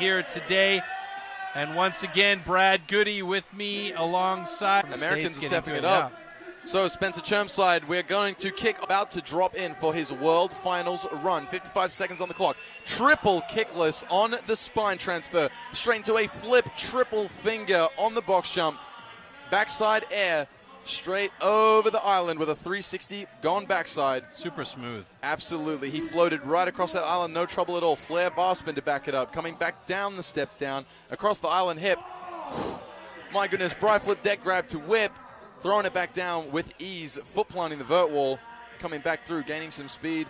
here today. And once again, Brad Goody with me alongside. Americans are stepping it up. So Spencer Chermside, we're going to kick, about to drop in for his World Finals run. 55 seconds on the clock. Triple kickless on the spine transfer. Straight into a flip, triple finger on the box jump. Backside air, straight over the island with a 360 gone backside. Super smooth. Absolutely. He floated right across that island, no trouble at all. Flare bar spin to back it up. Coming back down the step down, across the island hip. My goodness, Bry flip deck grab to whip. Throwing it back down with ease, foot planting the vert wall, coming back through, gaining some speed,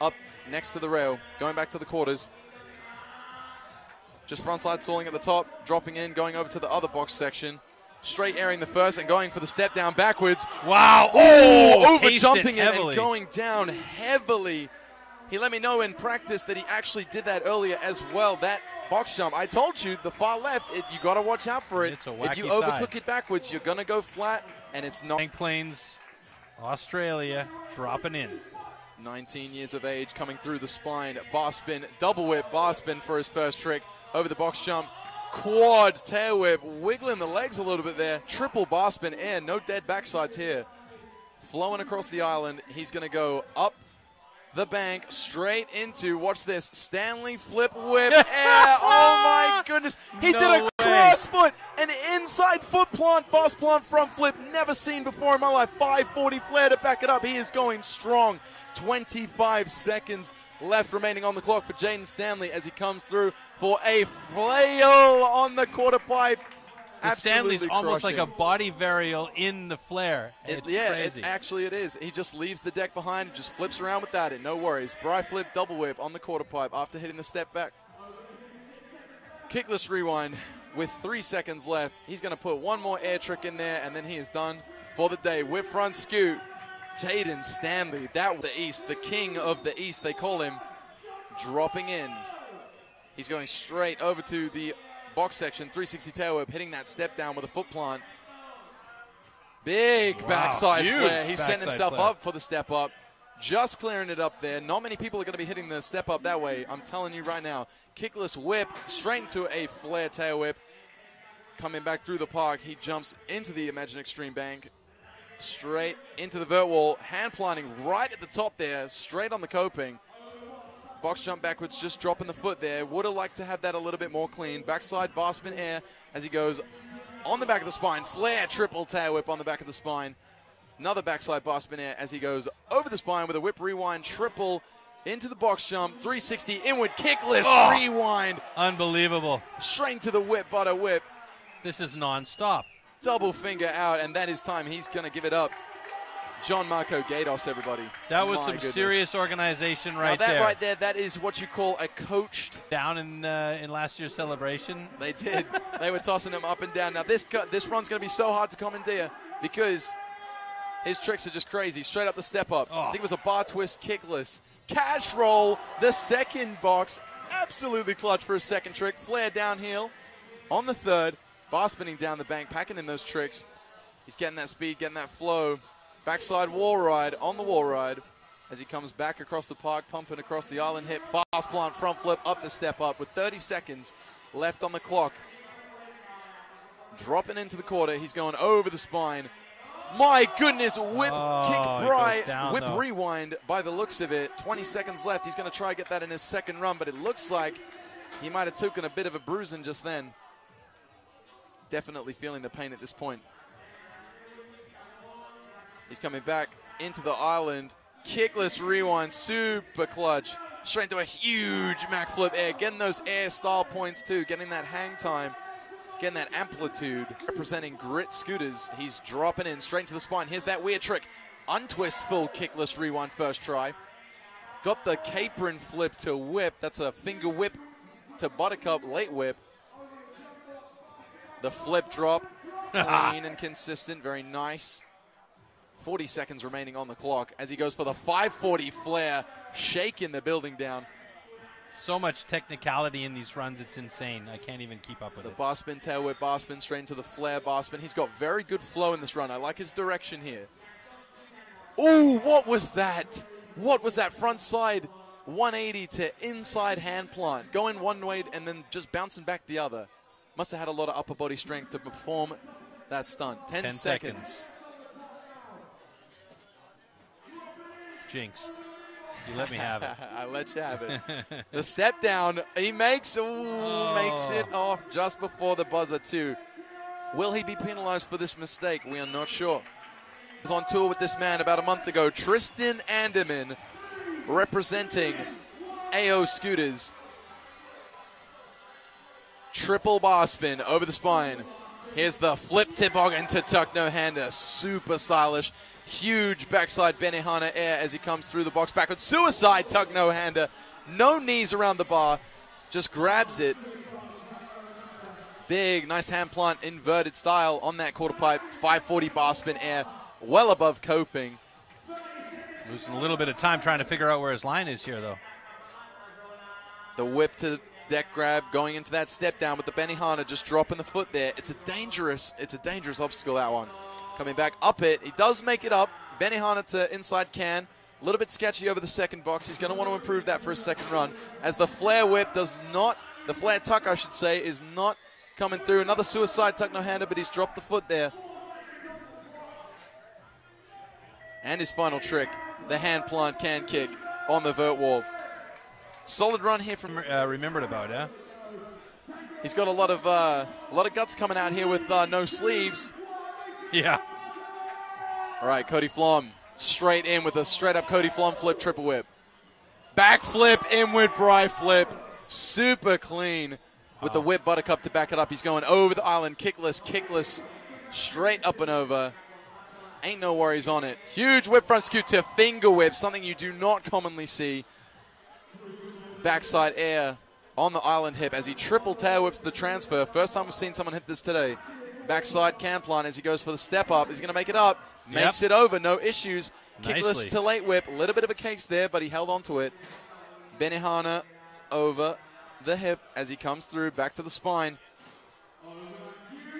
up next to the rail, going back to the quarters. Just frontside stalling at the top, dropping in, going over to the other box section. Straight airing the first and going for the step down backwards. Wow. Oh, over jumping it and going down heavily. He let me know in practice that he actually did that earlier as well. That box jump, I told you, the far left, you got to watch out for it. It's a wacky if you overcook it backwards, you're going to go flat, and it's not. Plains, Australia, dropping in. 19 years of age, coming through the spine, bar spin, double whip, bar spin for his first trick, over the box jump, quad, tail whip, wiggling the legs a little bit there, triple bar spin air, no dead backsides here. Flowing across the island, he's going to go up the bank, straight into, watch this, Stanley flip whip air. Oh my goodness. He did a cross foot, an inside foot plant, fast plant front flip, never seen before in my life. 540 flare to back it up. He is going strong. 25 seconds left remaining on the clock for Jaden Stanley as he comes through for a flail on the quarter pipe. Stanley's almost like a body varial in the flare. Actually it is. He just leaves the deck behind, just flips around without it, no worries. Bry flip, double whip on the quarter pipe after hitting the step back. Kickless rewind with 3 seconds left. He's going to put one more air trick in there, and then he is done for the day. Whip front scoot. Jaden Stanley, that the East, the king of the East, they call him, dropping in. He's going straight over to the box section, 360 tail whip, hitting that step down with a foot plant. Big backside flare. He's setting himself up for the step up. Just clearing it up there. Not many people are going to be hitting the step up that way. I'm telling you right now. Kickless whip, straight into a flare tail whip. Coming back through the park, he jumps into the Imagine Extreme bank. Straight into the vert wall. Hand planting right at the top there, straight on the coping. Box jump backwards, just dropping the foot there. Would have liked to have that a little bit more clean. Backside bar spin air as he goes on the back of the spine. Flare triple tail whip on the back of the spine. Another backside bar spin air as he goes over the spine with a whip rewind triple into the box jump. 360 inward kickless rewind. Unbelievable. Straight to the whip, butter whip. This is non-stop. Double finger out, and that is time. He's going to give it up. John Marco Gatos, everybody. That was some serious organization right there. That right there, that is what you call a coached. Down in last year's celebration. They did. They were tossing him up and down. Now, this run's going to be so hard to commandeer because his tricks are just crazy. Straight up the step up. I think it was a bar twist kickless. Cash roll, the second box. Absolutely clutch for a second trick. Flare downhill on the third. Bar spinning down the bank, packing in those tricks. He's getting that speed, getting that flow. Backside wall ride on the wall ride as he comes back across the park, pumping across the island hip. Fast plant, front flip, up the step up with 30 seconds left on the clock. Dropping into the quarter. He's going over the spine. My goodness, whip kick Bry, whip rewind by the looks of it. 20 seconds left. He's going to try to get that in his second run, but it looks like he might have taken a bit of a bruising just then. Definitely feeling the pain at this point. He's coming back into the island. Kickless rewind, super clutch. Straight into a huge Mac flip air. Getting those air style points too. Getting that hang time. Getting that amplitude. Representing Grit Scooters. He's dropping in straight to the spine. Here's that weird trick. Untwist full kickless rewind first try. Got the capron flip to whip. That's a finger whip to buttercup late whip. The flip drop. Clean and consistent. Very nice. 40 seconds remaining on the clock as he goes for the 540 flare, shaking the building down. So much technicality in these runs, it's insane. I can't even keep up with it. The bar spin, tail whip, bar spin, straight into the flare, bar spin. He's got very good flow in this run. I like his direction here. Ooh, what was that? What was that front side 180 to inside hand plant. Going one way and then just bouncing back the other. Must have had a lot of upper body strength to perform that stunt. 10 seconds. Jinx. You let me have it. I let you have it. The step down. He makes it off just before the buzzer too. Will he be penalized for this mistake? We are not sure. I was on tour with this man about a month ago. Tristan Anderman, representing AO Scooters. Triple bar spin over the spine. Here's the flip toboggan to tuck no-hander. Super stylish. Huge backside Benihana air as he comes through the box backwards. Suicide tuck no-hander. No knees around the bar. Just grabs it. Big, nice hand plant, inverted style on that quarter pipe. 540 bar spin air. Well above coping. Losing a little bit of time trying to figure out where his line is here, though. The whip to deck grab, going into that step down with the Benihana, just dropping the foot there. It's a dangerous obstacle, that one. Coming back up it. He does make it up. Benihana to inside can. A little bit sketchy over the second box. He's going to want to improve that for his second run. As the flare whip does not, the flare tuck, I should say, is not coming through. Another suicide tuck no-hander, but he's dropped the foot there. And his final trick, the hand plant can kick on the vert wall. Solid run here from remembered about, yeah. He's got a lot of guts coming out here with no sleeves. Yeah. All right, Cody Flom straight in with a straight-up Cody Flom flip triple whip. Back flip, inward bri flip. Super clean with the whip buttercup to back it up. He's going over the island, kickless, straight up and over. Ain't no worries on it. Huge whip front scoot to finger whip, something you do not commonly see. Backside air on the island hip as he triple tail whips the transfer. First time we've seen someone hit this today. Backside can plant as he goes for the step up. He's going to make it up. Makes it over. No issues. Kickless to late whip. A little bit of a case there, but he held on to it. Benihana over the hip as he comes through. Back to the spine.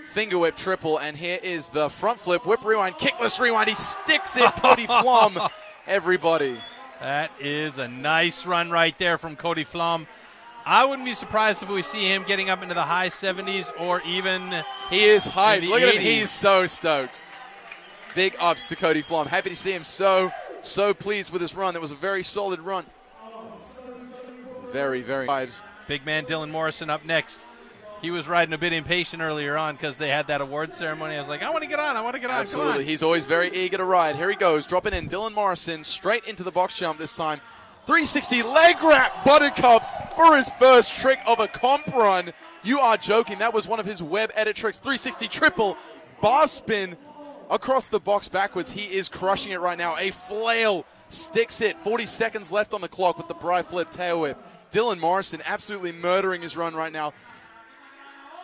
Finger whip triple. And here is the front flip. Whip rewind. Kickless rewind. He sticks it. Cody Flom. Everybody. That is a nice run right there from Cody Flom. I wouldn't be surprised if we see him getting up into the high 70s or even he is hyped. Look at him. 80s. He's so stoked. Big ups to Cody Flom. Happy to see him so pleased with this run. That was a very solid run. Very vibes. Big man Dylan Morrison up next. He was riding a bit impatient earlier on because they had that award ceremony. I was like, I want to get on. Absolutely. He's always very eager to ride. Here he goes, dropping in. Dylan Morrison straight into the box jump this time. 360 leg wrap buttercup for his first trick of a comp run. You are joking. That was one of his web edit tricks. 360 triple bar spin across the box backwards. He is crushing it right now. A flail sticks it. 40 seconds left on the clock with the bri flip tail whip. Dylan Morrison absolutely murdering his run right now.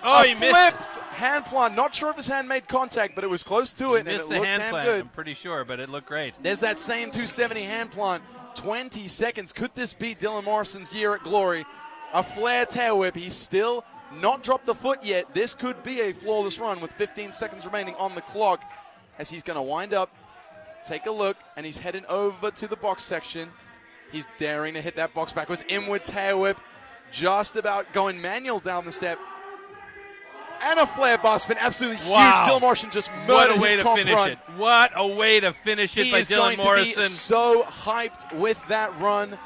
Oh, he missed. Flip hand plant. Not sure if his hand made contact, but it was close to it, and it looked damn good. I'm pretty sure, but it looked great. There's that same 270 hand plant. 20 seconds. Could this be Dylan Morrison's year at glory? A flare tail whip. He's still not dropped the foot yet. This could be a flawless run with 15 seconds remaining on the clock as he's going to wind up, take a look, and he's heading over to the box section. He's daring to hit that box backwards. Inward tail whip. Just about going manual down the step. And a flare bar spin, absolutely huge. Dylan Morrison just murdered his comp run. What a way to finish it by Dylan Morrison. He is going to be so hyped with that run.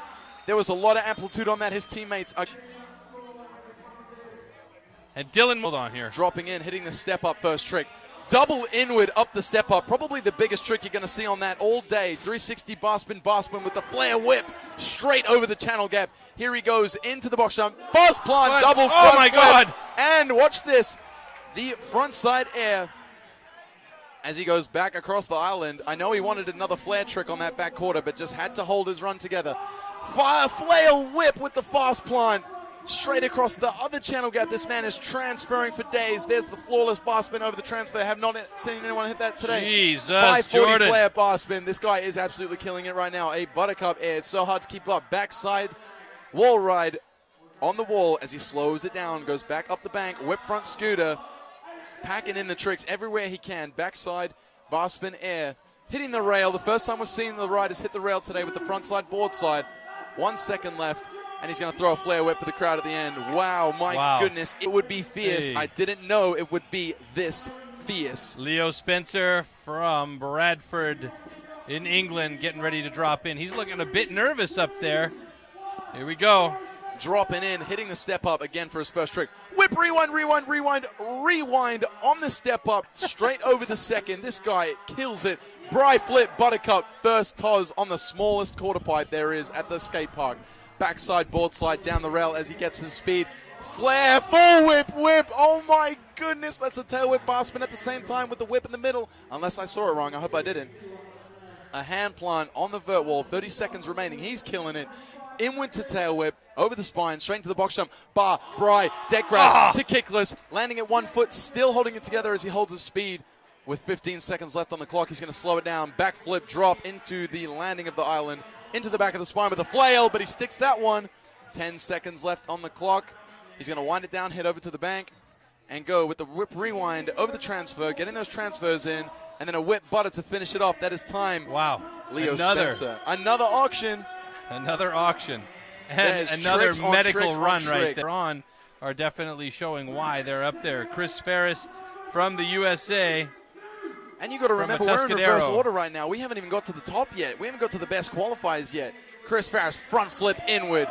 There was a lot of amplitude on that. His teammates are... And Dylan, hold on here. Dropping in, hitting the step-up first trick. Double inward up the step-up. Probably the biggest trick you're going to see on that all day. 360 bar spin with the flare whip straight over the channel gap. Here he goes into the box jump. Fast plant, double front Oh, my flip. God. And watch this. The front side air as he goes back across the island. I know he wanted another flare trick on that back quarter, but just had to hold his run together. Flail whip with the fast plant. Straight across the other channel gap. This man is transferring for days. There's the flawless bar spin over the transfer. Have not seen anyone hit that today. Jesus, 540 Jordan. flare bar spin. This guy is absolutely killing it right now. A buttercup air. It's so hard to keep up. Backside wall ride on the wall as he slows it down. Goes back up the bank. Whip front scooter. Packing in the tricks everywhere he can. Backside bar spin air. Hitting the rail. The first time we've seen the riders hit the rail today with the front side board slide. 1 second left, and he's going to throw a flare whip for the crowd at the end. Wow, my goodness, it would be fierce. I didn't know it would be this fierce. Leo Spencer from Bradford in England getting ready to drop in. He's looking a bit nervous up there. Here we go. Dropping in, hitting the step up again for his first trick. Whip, rewind, rewind, rewind, rewind on the step up, straight over the second. This guy kills it. Bry flip, buttercup, first toss on the smallest quarter pipe there is at the skate park. Backside board slide down the rail as he gets his speed. Flare, full whip, whip. Oh my goodness, that's a tail whip bar spin at the same time with the whip in the middle. Unless I saw it wrong, I hope I didn't. A hand plant on the vert wall, 30 seconds remaining. He's killing it. Inward to tail whip, over the spine, straight into the box jump. Bar, Bry, deck grab to kickless, landing at 1 foot, still holding it together as he holds his speed. With 15 seconds left on the clock, he's going to slow it down. Back flip, drop into the landing of the island, into the back of the spine with a flail, but he sticks that one. 10 seconds left on the clock. He's going to wind it down, head over to the bank, and go with the whip rewind over the transfer, getting those transfers in, and then a whip butter to finish it off. That is time. Wow. Leo Spencer. Another auction. Another auction. And another medical run right there on are definitely showing why they're up there. Chris Ferris from the USA. And you got to remember, we're in reverse order right now. We haven't even got to the top yet. We haven't got to the best qualifiers yet. Chris Ferris, front flip inward.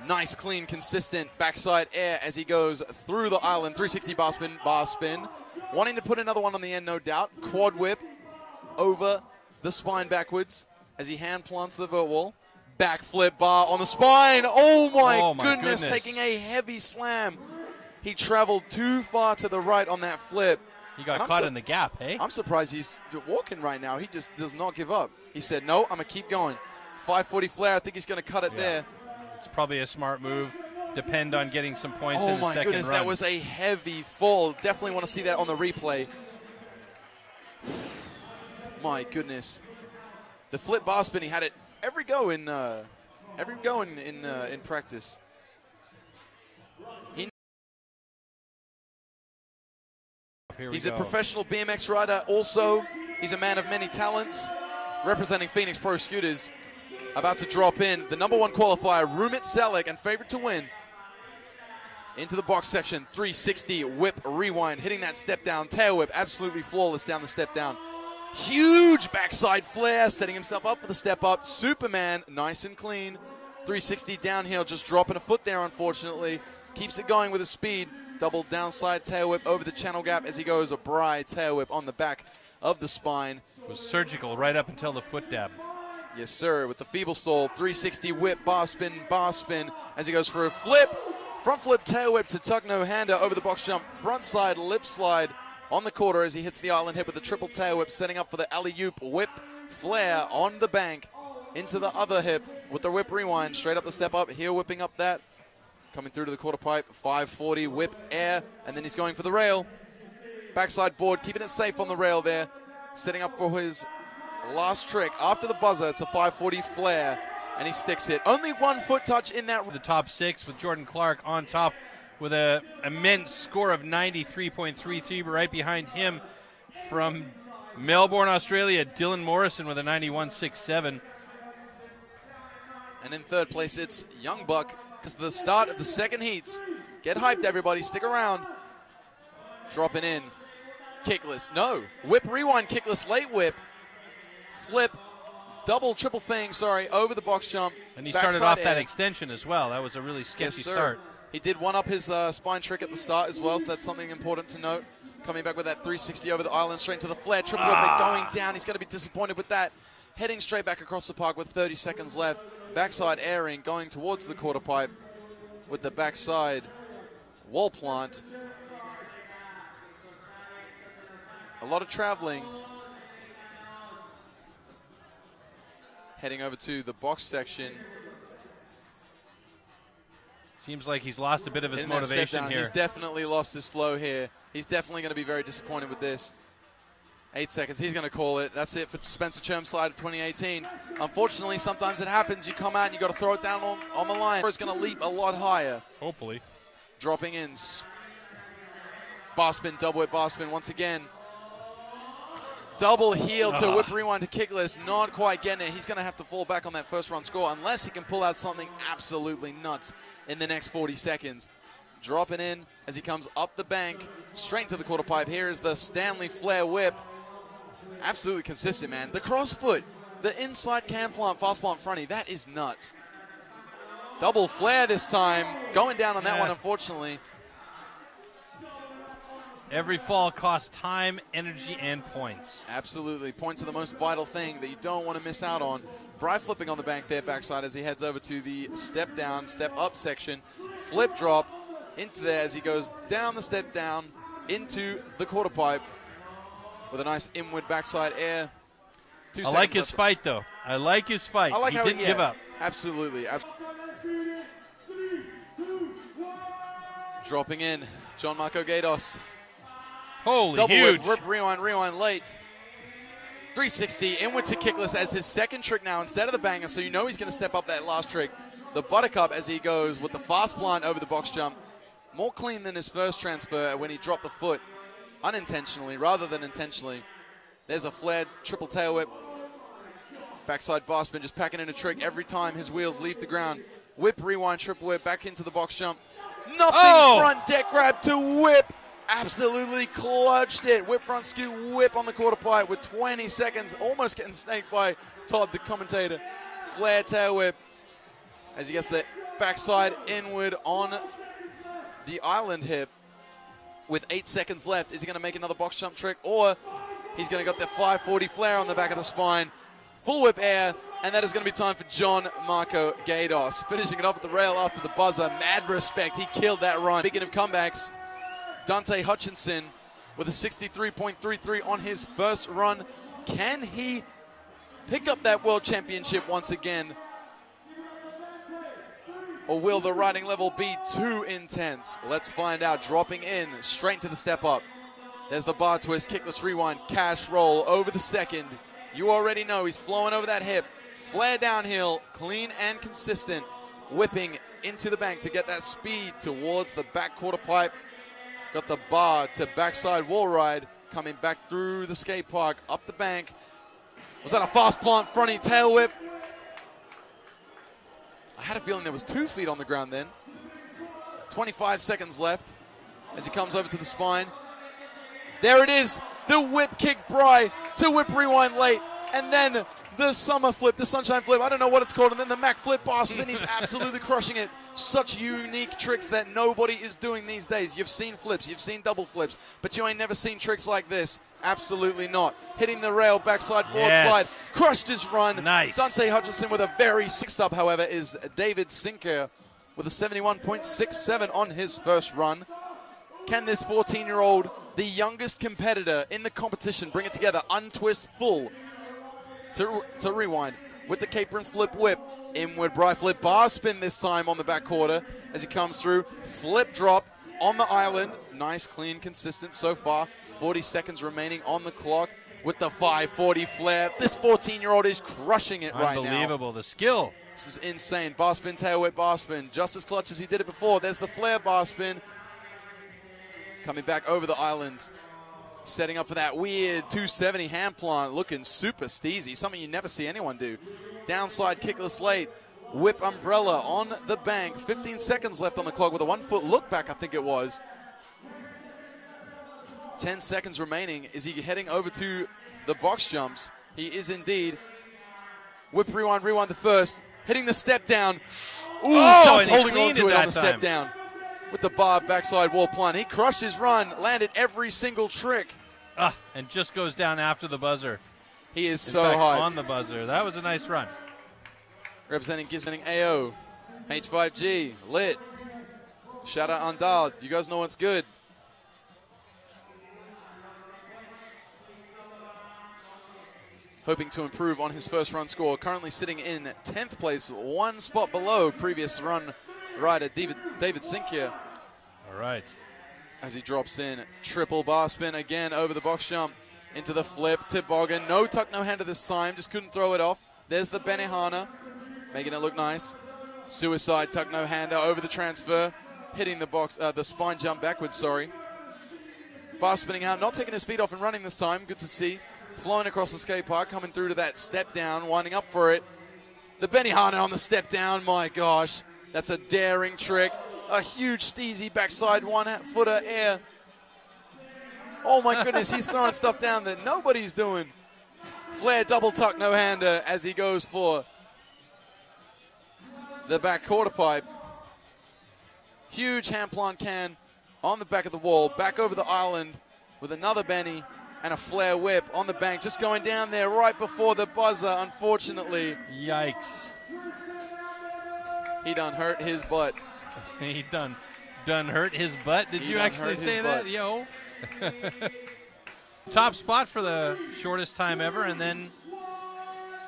Nice, clean, consistent backside air as he goes through the island. 360 bar spin. Wanting to put another one on the end, no doubt. Quad whip over the spine backwards as he hand plants the vert wall. Back flip bar on the spine. Oh my goodness, taking a heavy slam. He traveled too far to the right on that flip. He got caught in the gap, hey? I'm surprised he's walking right now. He just does not give up. He said, no, I'm going to keep going. 540 flare, I think he's going to cut it there. It's probably a smart move. Depend on getting some points in the second run. Oh my goodness, that was a heavy fall. Definitely want to see that on the replay. My goodness. The flip bar spin, he had it every go in practice. He's a professional BMX rider. Also, he's a man of many talents, representing Phoenix Pro Scooters. About to drop in the #1 qualifier, Rumit Selek, and favorite to win. Into the box section, 360 whip rewind, hitting that step down, tail whip, absolutely flawless down the step down. Huge backside flare, setting himself up for the step up. Superman, nice and clean. 360 downhill, just dropping a foot there, unfortunately. Keeps it going with his speed. Double downside tail whip over the channel gap as he goes a Bry tail whip on the back of the spine. It was surgical right up until the foot dab. Yes, sir, with the feeble stall, 360 whip, bar spin as he goes for a flip. Front flip tail whip to tuck no hander over the box jump. Front side lip slide on the quarter as he hits the island hip with a triple tail whip, setting up for the alley-oop whip flare on the bank into the other hip with the whip rewind. Straight up the step up, heel whipping up that. Coming through to the quarter pipe, 540 whip air, and then he's going for the rail. Backside board, keeping it safe on the rail there. Setting up for his last trick. After the buzzer, it's a 540 flare, and he sticks it. Only 1 foot touch in that. The top six with Jordan Clark on top with an immense score of 93.33. Right behind him from Melbourne, Australia, Dylan Morrison with a 91.67. And in third place, it's Young Buck. Because the start of the second heats. Get hyped, everybody. Stick around. Dropping in. Kickless. No. Whip rewind kickless. Late whip. Flip. Double, triple thing, over the box jump. And he started off that extension as well. That was a really sketchy start. He did one up his spine trick at the start as well, so that's something important to note. Coming back with that 360 over the island, straight into the flare. Triple whip, but going down. He's going to be disappointed with that. Heading straight back across the park with 30 seconds left. Backside airing, going towards the quarter pipe with the backside wall plant. A lot of traveling. Heading over to the box section. Seems like he's lost a bit of his motivation here. He's definitely lost his flow here. He's definitely going to be very disappointed with this. 8 seconds, he's going to call it. That's it for Spencer Chermslide of 2018. Unfortunately, sometimes it happens. You come out and you got to throw it down on the line. It's going to leap a lot higher. Hopefully. Dropping in. Bar spin, double whip, bar spin once again. Double heel to whip rewind to kickless. Not quite getting it. He's going to have to fall back on that first run score unless he can pull out something absolutely nuts in the next 40 seconds. Dropping in as he comes up the bank, straight into the quarter pipe. Here is the Stanley Flair whip. Absolutely consistent, man. The cross foot, the inside cam plant, fast plant fronty, that is nuts. Double Flair this time. Going down on that one, unfortunately. Every fall costs time, energy, and points. Absolutely. Points are the most vital thing that you don't want to miss out on. Bry flipping on the bank there, backside, as he heads over to the step down, step up section. Flip drop into there as he goes down the step down into the quarter pipe with a nice inward backside air. I like his fight, though. I like his fight. I like he how didn't give up. Absolutely. Dropping in, John Marco Gatos. Holy double huge. Whip, rewind late. 360, inward to kickless as his second trick now instead of the banger, so you know he's going to step up that last trick. The buttercup as he goes with the fast plant over the box jump. More clean than his first transfer when he dropped the foot unintentionally rather than intentionally. There's a flared triple tail whip. Backside bar spin, just packing in a trick every time his wheels leave the ground. Whip, rewind, triple whip, back into the box jump. Nothing front deck grab to whip. Absolutely clutched it. Whip front scoot, whip on the quarter pipe with 20 seconds. Almost getting snaked by Todd, the commentator. Flare tail whip as he gets the backside inward on the island hip with 8 seconds left. Is he going to make another box jump trick, or he's going to got the 540 flare on the back of the spine? Full whip air, and that is going to be time for John Marco Gatos. Finishing it off at the rail after the buzzer. Mad respect. He killed that run. Speaking of comebacks, Dante Hutchinson with a 63.33 on his first run. Can he pick up that world championship once again? Or will the riding level be too intense? Let's find out. Dropping in, straight to the step up. There's the bar twist, kickless rewind, cash roll over the second. You already know he's flowing over that hip. Flare downhill, clean and consistent. Whipping into the bank to get that speed towards the back quarter pipe. Got the bar to backside wall ride. Coming back through the skate park, up the bank. Was that a fast plant fronty tail whip? I had a feeling there was 2 feet on the ground then. 25 seconds left as he comes over to the spine. There it is, the whip kick Bry to whip rewind late. And then the summer flip, the sunshine flip, I don't know what it's called. And then the Mac flip bar spin, he's absolutely crushing it. Such unique tricks that nobody is doing these days. You've seen flips, you've seen double flips, but you ain't never seen tricks like this. Absolutely not. Hitting the rail, backside, board slide, crushed his run. Nice. Dante Hutchinson with a very sixth up, however, is David Sinker with a 71.67 on his first run. Can this 14-year-old, the youngest competitor in the competition, bring it together? Untwist full to rewind with the caper and flip whip. Inward Bry flip bar spin this time on the back quarter as he comes through. Flip drop on the island. Nice, clean, consistent so far. 40 seconds remaining on the clock with the 540 flare. This 14-year-old is crushing it right now. Unbelievable, the skill. This is insane. Bar spin, tail whip, bar spin. Just as clutch as he did it before. There's the flare bar spin. Coming back over the island. Setting up for that weird 270 hand plant. Looking super steezy. Something you never see anyone do. Downside kickless late. Whip umbrella on the bank. 15 seconds left on the clock with a 1 foot look back, I think it was. 10 seconds remaining. Is he heading over to the box jumps? He is indeed. Whip, rewind the first. Hitting the step down. Ooh, just holding on to it on the step down. With the bar backside wall plant. He crushed his run. Landed every single trick. And just goes down after the buzzer. He is so hyped. On the buzzer. That was a nice run. Representing Gizmoning AO. H5G. Lit. Shout out Undal. You guys know what's good. Hoping to improve on his first run score. Currently sitting in 10th place, 1 spot below previous run rider David Sinkier. All right. As he drops in, triple bar spin again over the box jump. Into the flip, toboggan. No tuck, no hander this time. Just couldn't throw it off. There's the Benihana. Making it look nice. Suicide tuck, no hander over the transfer. Hitting the box, the spine jump backwards, sorry. Bar spinning out, not taking his feet off and running this time. Good to see. flowing across the skate park, coming through to that step down, winding up for it. The Benihana on the step down, my gosh. That's a daring trick. A huge steezy backside one-footer air. Oh my goodness, he's throwing stuff down that nobody's doing. Flair double tuck no-hander as he goes for the back quarter pipe. Huge hand plant can on the back of the wall, back over the island with another Benny and a Flair whip on the bank, just going down there right before the buzzer, unfortunately. Yikes. He done hurt his butt. He done hurt his butt? Did you actually say that? Yo. Top spot for the shortest time ever, and then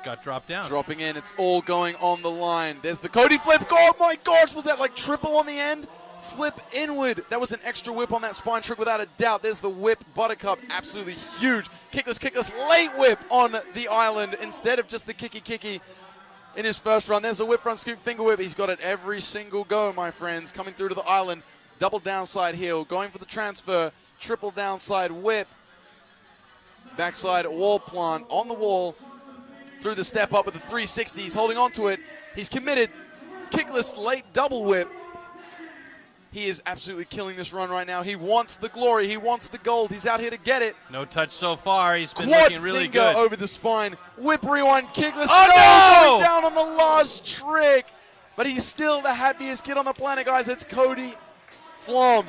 got dropped down. Dropping in. It's all going on the line. There's the Cody flip. Oh, my gosh. Was that like triple on the end? Flip inward. That was an extra whip on that spine trick without a doubt. There's the whip. Buttercup, absolutely huge. Kickless, late whip on the island instead of just the kicky in his first run. There's a whip front scoop finger whip. He's got it every single go, my friends. Coming through to the island. Double downside heel. Going for the transfer. Triple downside whip. Backside wall plant on the wall. Through the step up with the 360. He's holding on to it. He's committed. Kickless late double whip. He is absolutely killing this run right now. He wants the glory. He wants the gold. He's out here to get it. No touch so far. He's been Quad looking really finger good. Over the spine. Whip rewind. Kickless. Oh, no! Going down on the last trick. But he's still the happiest kid on the planet, guys. It's Cody Flom.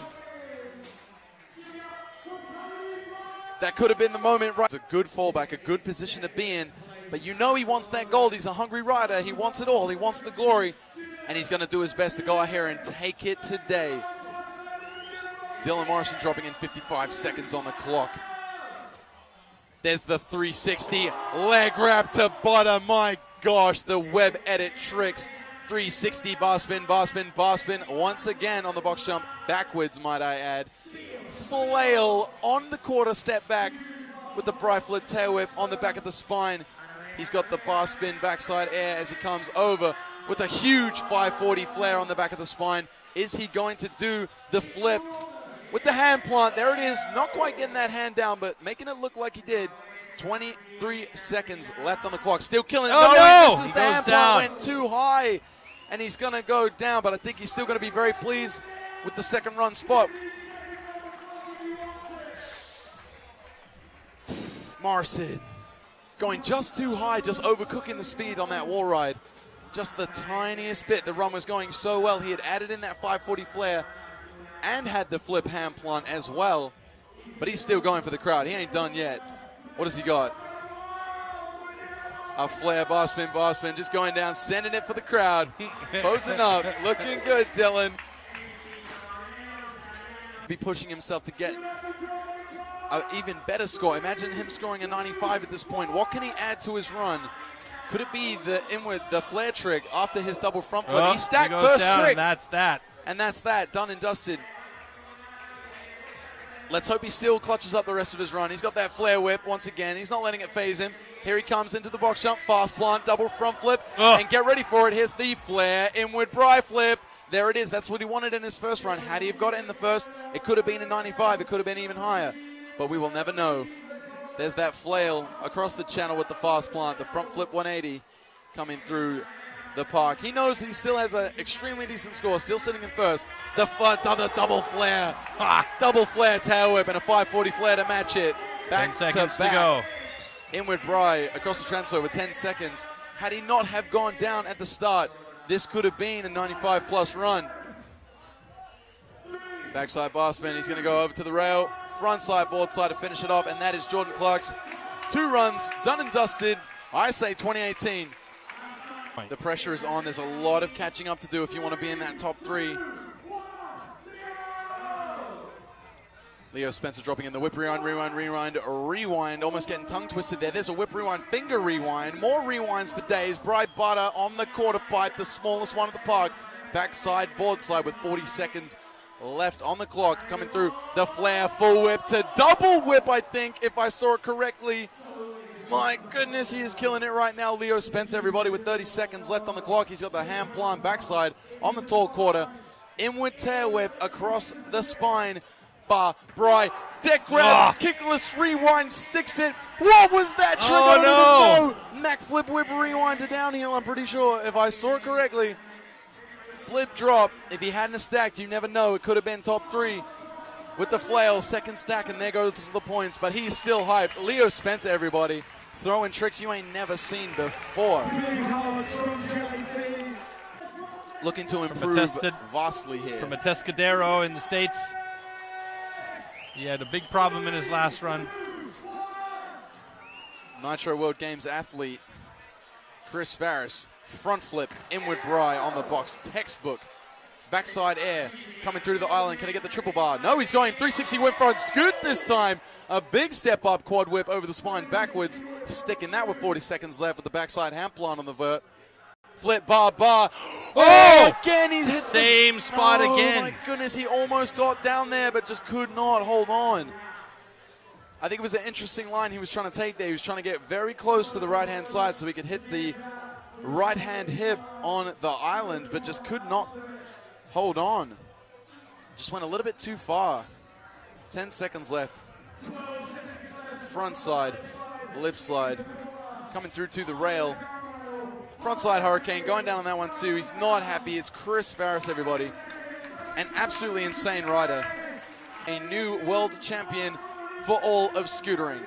That could have been the moment. Right. It's a good fallback, a good position to be in. But you know he wants that gold. He's a hungry rider. He wants it all. He wants the glory. And he's going to do his best to go out here and take it today. Dylan Morrison dropping in 55 seconds on the clock. There's the 360 leg wrap to butter. My gosh, the web edit tricks. 360 bar spin, bar spin, bar spin. Once again on the box jump. Backwards, might I add. Flail on the quarter step back with the Bry flip tail whip on the back of the spine. He's got the bar spin backside air as he comes over with a huge 540 flare on the back of the spine. Is he going to do the flip with the hand plant? There it is. Not quite getting that hand down, but making it look like he did. 23 seconds left on the clock. Still killing it. Oh, no! This is the hand plant went too high, and he's going to go down, but I think he's still going to be very pleased with the second run spot. Morrison going just too high, just overcooking the speed on that wall ride. Just the tiniest bit. The run was going so well. He had added in that 540 flare and had the flip hand plant as well. But he's still going for the crowd. He ain't done yet. What has he got? A flare, bar spin, just going down, sending it for the crowd. Posing up, looking good, Dylan. Be pushing himself to get an even better score. Imagine him scoring a 95 at this point. What can he add to his run? Could it be the flare trick after his double front flip? He stacked first trick. And that's that. And that's that. Done and dusted. Let's hope he still clutches up the rest of his run. He's got that flare whip once again. He's not letting it phase him. Here he comes into the box jump. Fast plant, double front flip. And get ready for it. Here's the flare inward Bry flip. There it is. That's what he wanted in his first run. Had he have got it in the first, it could have been a 95. It could have been even higher. But we will never know. There's that flail across the channel with the fast plant. The front flip 180 coming through the park. He knows he still has an extremely decent score. Still sitting in first. The double flare. Double flare tail whip and a 540 flare to match it. Back 10 seconds to back. To go. Inward Bry across the transfer with 10 seconds. Had he not have gone down at the start, this could have been a 95-plus run. Backside bar spin. He's going to go over to the rail. Front side, board side to finish it off, and that is Jordan Clark's 2 runs, done and dusted. I say 2018. The pressure is on. There's a lot of catching up to do if you want to be in that top 3. Leo Spencer dropping in the whip rewind, almost getting tongue twisted there. There's a whip rewind, finger rewind, more rewinds for days. Bry Butter on the quarter pipe, the smallest one of the park. Backside, board side with 40 seconds left on the clock. Coming through the flare, full whip to double whip, I think, if I saw it correctly. My goodness, he is killing it right now. Leo Spence, everybody, with 30 seconds left on the clock. He's got the hand plant backside on the tall quarter. Inward tail whip across the spine. Bar, Bry, Deck grab, kickless rewind, sticks it. What was that trick? I don't even know. Mac flip whip rewind to downhill, I'm pretty sure, if I saw it correctly. Flip drop. If he hadn't stacked, you never know. It could have been top 3 with the flail. Second stack, and there goes the points. But he's still hyped. Leo Spencer, everybody, throwing tricks you ain't never seen before. Looking to improve vastly here. From a Tescadero in the States. He had a big problem in his last run. Nitro World Games athlete Chris Farris. Front flip, inward bry on the box. Textbook. Backside air coming through to the island. Can he get the triple bar? No, he's going 360 whip front scoot this time. A big step up quad whip over the spine backwards. Sticking that with 40 seconds left with the backside hand plant on the vert. Flip bar. Oh, again he's hit same spot again. Oh my goodness, he almost got down there but just could not hold on. I think it was an interesting line he was trying to take there. He was trying to get very close to the right-hand side so he could hit the right-hand hip on the island, but just could not hold on. Just went a little bit too far. 10 seconds left. Front side, lip slide, coming through to the rail. Frontside hurricane, going down on that one too. He's not happy. It's Chris Farris, everybody. An absolutely insane rider. A new world champion for all of scootering.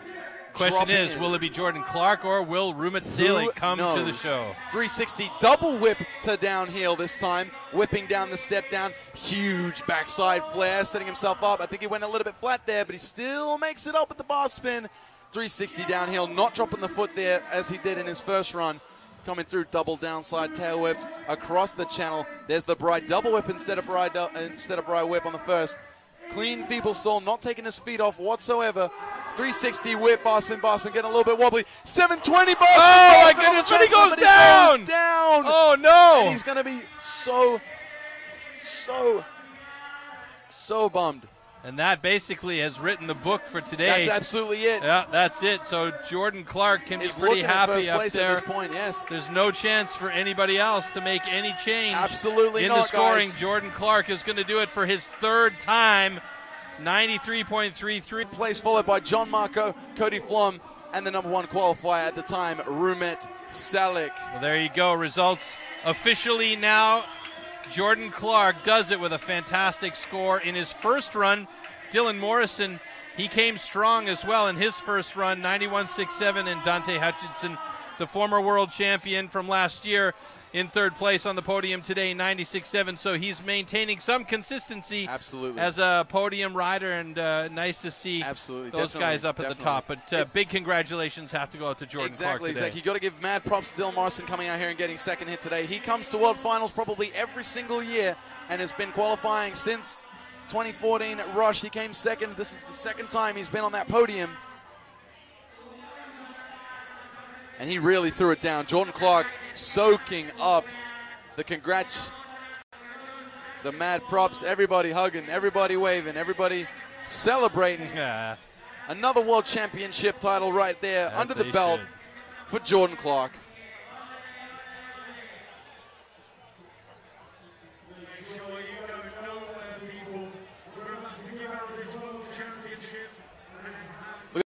Question is, will it be Jordan Clark or will Rumit Sealy come to the show? 360 double whip to downhill this time. Whipping down the step down. Huge backside flare, setting himself up. I think he went a little bit flat there, but he still makes it up with the bar spin. 360 downhill, not dropping the foot there as he did in his first run. Coming through, double downside tail whip across the channel. There's the Bry double whip instead of Bry whip on the first. Clean feeble stall, not taking his feet off whatsoever. 360 whip, bar spin, getting a little bit wobbly. 720 bar spin. Oh my goodness, but he goes down. Oh no. And he's going to be so bummed. And that basically has written the book for today. That's absolutely it. Yeah, that's it. So Jordan Clark can be pretty happy up there. At this point, yes. There's no chance for anybody else to make any change. Absolutely in not, the scoring. guys. Jordan Clark is going to do it for his third time. 93.33. Place followed by John Marco, Cody Flom, and the number 1 qualifier at the time, Rumit Salik. Well, there you go. Results officially now. Jordan Clark does it with a fantastic score in his first run. Dylan Morrison, he came strong as well in his first run, 91.67, and Dante Hutchinson, the former world champion from last year, in third place on the podium today, 96.7. So he's maintaining some consistency as a podium rider, and nice to see those guys up at the top. But big congratulations have to go out to Jordan Clark today. Exactly. You got to give mad props to Dylan Morrison coming out here and getting second hit today. He comes to World Finals probably every single year and has been qualifying since 2014 at Rush. He came second. This is the second time he's been on that podium. And he really threw it down. Jordan Clark soaking up the congrats, the mad props, everybody hugging, everybody waving, everybody celebrating. Yeah. Another world championship title right there under the belt for Jordan Clark.